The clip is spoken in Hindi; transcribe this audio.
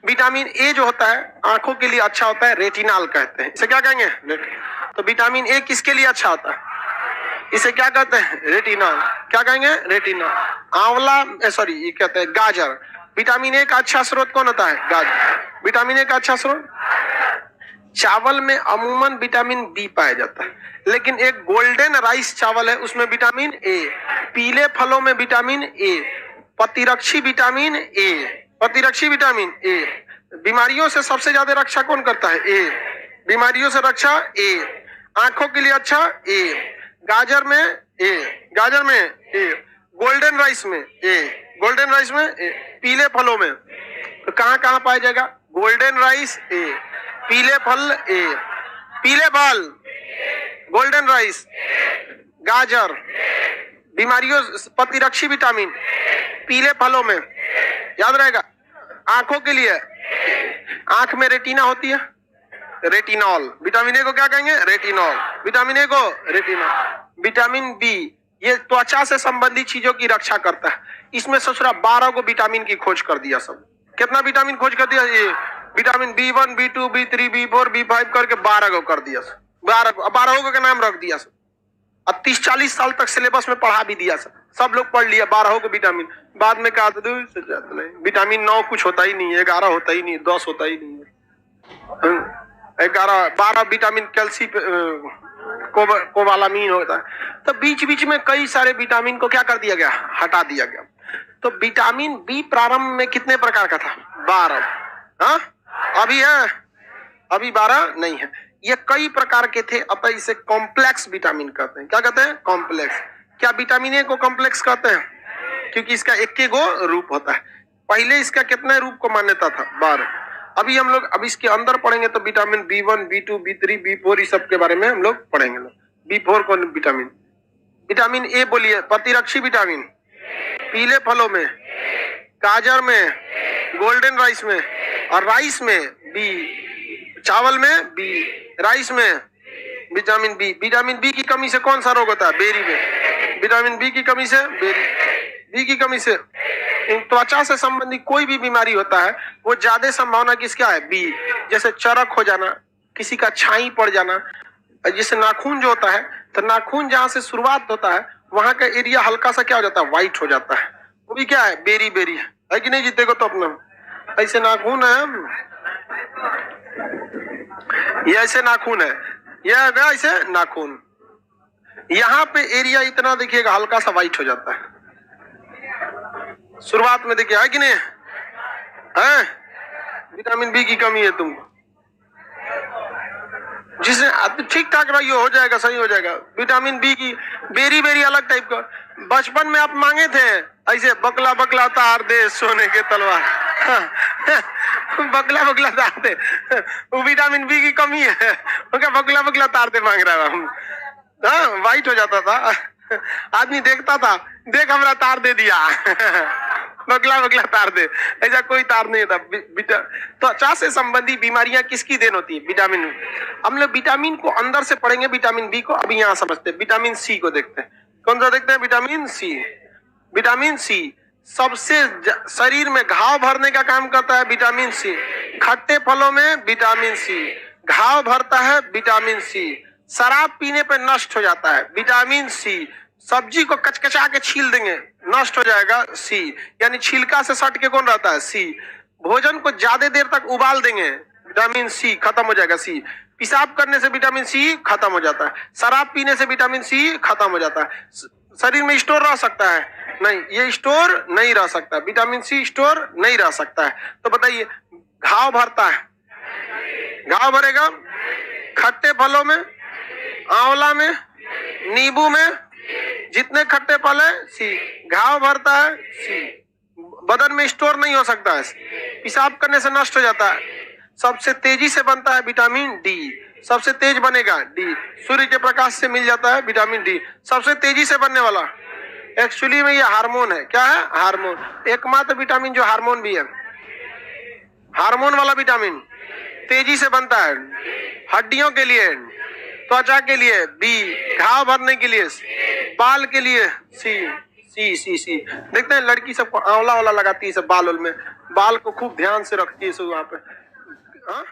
विटामिन ए जो होता है आंखों के लिए अच्छा होता है, रेटिनॉल कहते हैं। इसे क्या कहेंगे? तो विटामिन ए किसके लिए अच्छा होता है? इसे क्या कहते हैं? रेटिनॉल। क्या कहेंगे? रेटिनॉल। आंवला सॉरी ये कहते हैं गाजर। विटामिन ए का अच्छा स्रोत कौन होता है? गाजर। विटामिन ए का अच्छा स्रोत। चावल में अमूमन विटामिन बी पाया जाता है, लेकिन एक गोल्डन राइस चावल है उसमें विटामिन ए। पीले फलों में विटामिन ए। प्रतिरक्षी विटामिन ए। प्रतिरक्षी विटामिन ए। बीमारियों से सबसे ज्यादा रक्षा कौन करता है? ए। बीमारियों से रक्षा ए। आंखों के लिए अच्छा ए। गाजर में ए। गाजर में ए। गोल्डन राइस में ए। गोल्डन राइस में ए। पीले फलों में तो कहां कहां पाया जाएगा? गोल्डन राइस ए। पीले फल ए। पीले फल गोल्डन राइस गाजर। बीमारियों प्रतिरक्षी विटामिन पीले फलों में, याद रहेगा। आंखों के लिए आंख में रेटिना होती है, रेटिनॉल। विटामिन ए को क्या कहेंगे? रेटिनॉल। विटामिन ए को रेटिनॉल। विटामिन बी ये त्वचा से संबंधित चीजों की रक्षा करता है। इसमें ससुरा 12 को विटामिन की खोज कर दिया। सब कितना विटामिन खोज कर दिया? ये vitamin B1 B2 B3 B4 B5 करके 12 को कर दिया। 12 को का नाम रख दिया। अब 30-40 साल तक सिलेबस में पढ़ा भी दिया। सब लोग पढ़ लिया 12 को विटामिन। बाद में कहा नहीं, विटामिन 9 कुछ होता ही नहीं है, 11 होता ही नहीं, 10 होता ही नहीं है, 12 विटामिन कैल्सी कोबालामीन होता है। तो बीच बीच में कई सारे विटामिन को क्या कर दिया गया? हटा दिया गया। तो विटामिन बी प्रारंभ में कितने प्रकार का था? 12। हाँ अभी है? अभी 12 नहीं है। ये कई प्रकार के थे, अतः इसे कॉम्प्लेक्स विटामिन कहते हैं। क्या कहते हैं? कॉम्प्लेक्स। क्या विटामिन ए को कॉम्प्लेक्स कहते हैं? क्योंकि इसका एक गो रूप होता है। पहले इसका कितने रूप को मान्यता था? 12। अभी हम लोग अब इसके अंदर पढ़ेंगे तो vitamin B1 B2 B3 B4 इस सब के बारे में हम लोग पढ़ेंगे। B4 कौन विटामिन? विटामिन ए बोलिए। प्रतिरक्षी विटामिन पीले फलों में, गाजर में, गोल्डन राइस में, और राइस में बी, चावल में बी, राइस में विटामिन बी। विटामिन बी की कमी से कौन सा रोग होता है? बेरी में। विटामिन बी की कमी से, बी की कमी से त्वचा से संबंधित कोई भी बीमारी होता है वो ज्यादा संभावना किसका है? बी। जैसे चरक हो जाना, किसी का छाई पड़ जाना, जैसे नाखून जो होता है, तो नाखून जहां से शुरुआत होता है वहां का एरिया हल्का सा क्या हो जाता है? व्हाइट हो जाता है। वो भी क्या है? बेरी बेरी है कि नहीं? जीते को तो अपना ऐसे नाखून है, ये ऐसे नाखून है, यह है ऐसे नाखून। यहाँ पे एरिया इतना देखिएगा हल्का सा व्हाइट हो जाता है शुरुआत में, देखिए है कि नहीं है? विटामिन बी की कमी है तुमको, जिसे ठीक ठाक रहिए, हो जाएगा, सही हो जाएगा। विटामिन बी की बेरी बेरी अलग टाइप का। बचपन में आप मांगे थे ऐसे बकला बकला तार दे सोने के तलवार, बकला बकला तार दे, वो विटामिन बी की कमी है, उनका बकला बकला तार दे मांग रहा हम। हाँ व्हाइट हो जाता था, आदमी देखता था, देख हमारा तार दे दिया बकला बकला तार दे, ऐसा कोई तार नहीं था। तो त्वचा से संबंधी बीमारियां किसकी देन होती है? विटामिन। हम लोग विटामिन को अंदर से पढ़ेंगे, विटामिन बी को अभी यहाँ समझते हैं। विटामिन सी को देखते हैं, कौन सा देखते हैं? Vitamin C. विटामिन सी सबसे शरीर में घाव भरने का काम करता है। विटामिन सी खट्टे फलों में विटामिन सी घाव भरता है। विटामिन सी शराब पीने पे नष्ट हो जाता है। विटामिन सी सब्जी को कचकचा के छील देंगे, नष्ट हो जाएगा। सी यानी छिलका से सट के कौन रहता है? सी। भोजन को ज्यादा देर तक उबाल देंगे, विटामिन सी खत्म हो जाएगा। सी पेशाब करने से विटामिन सी खत्म हो जाता है। शराब पीने से विटामिन सी खत्म हो जाता है। शरीर में स्टोर रह सकता है? नहीं, ये स्टोर नहीं रह सकता। विटामिन सी स्टोर नहीं रह सकता है। तो बताइए, घाव भरता है, घाव भरेगा खट्टे फलों में, आंवला में, नींबू में, जितने खट्टे फल है सी। घाव भरता है सी। बदन में स्टोर नहीं हो सकता है, पेशाब करने से नष्ट हो जाता है। सबसे तेजी से बनता है विटामिन डी, सबसे तेज बनेगा डी। सूर्य के प्रकाश से मिल जाता है विटामिन डी, सबसे तेजी से बनने वाला। एक्चुअली में ये हार्मोन है। क्या है? हार्मोन। एकमात्र विटामिन जो हार्मोन भी है, हार्मोन वाला विटामिन तेजी से बनता है। हड्डियों के लिए, त्वचा के लिए बी, घाव भरने के लिए, बाल के लिए सी, सी देखते हैं लड़की सबको आंवला वाला लगाती है सब बाल में, बाल को खूब ध्यान से रखती है सब वहां पे। हाँ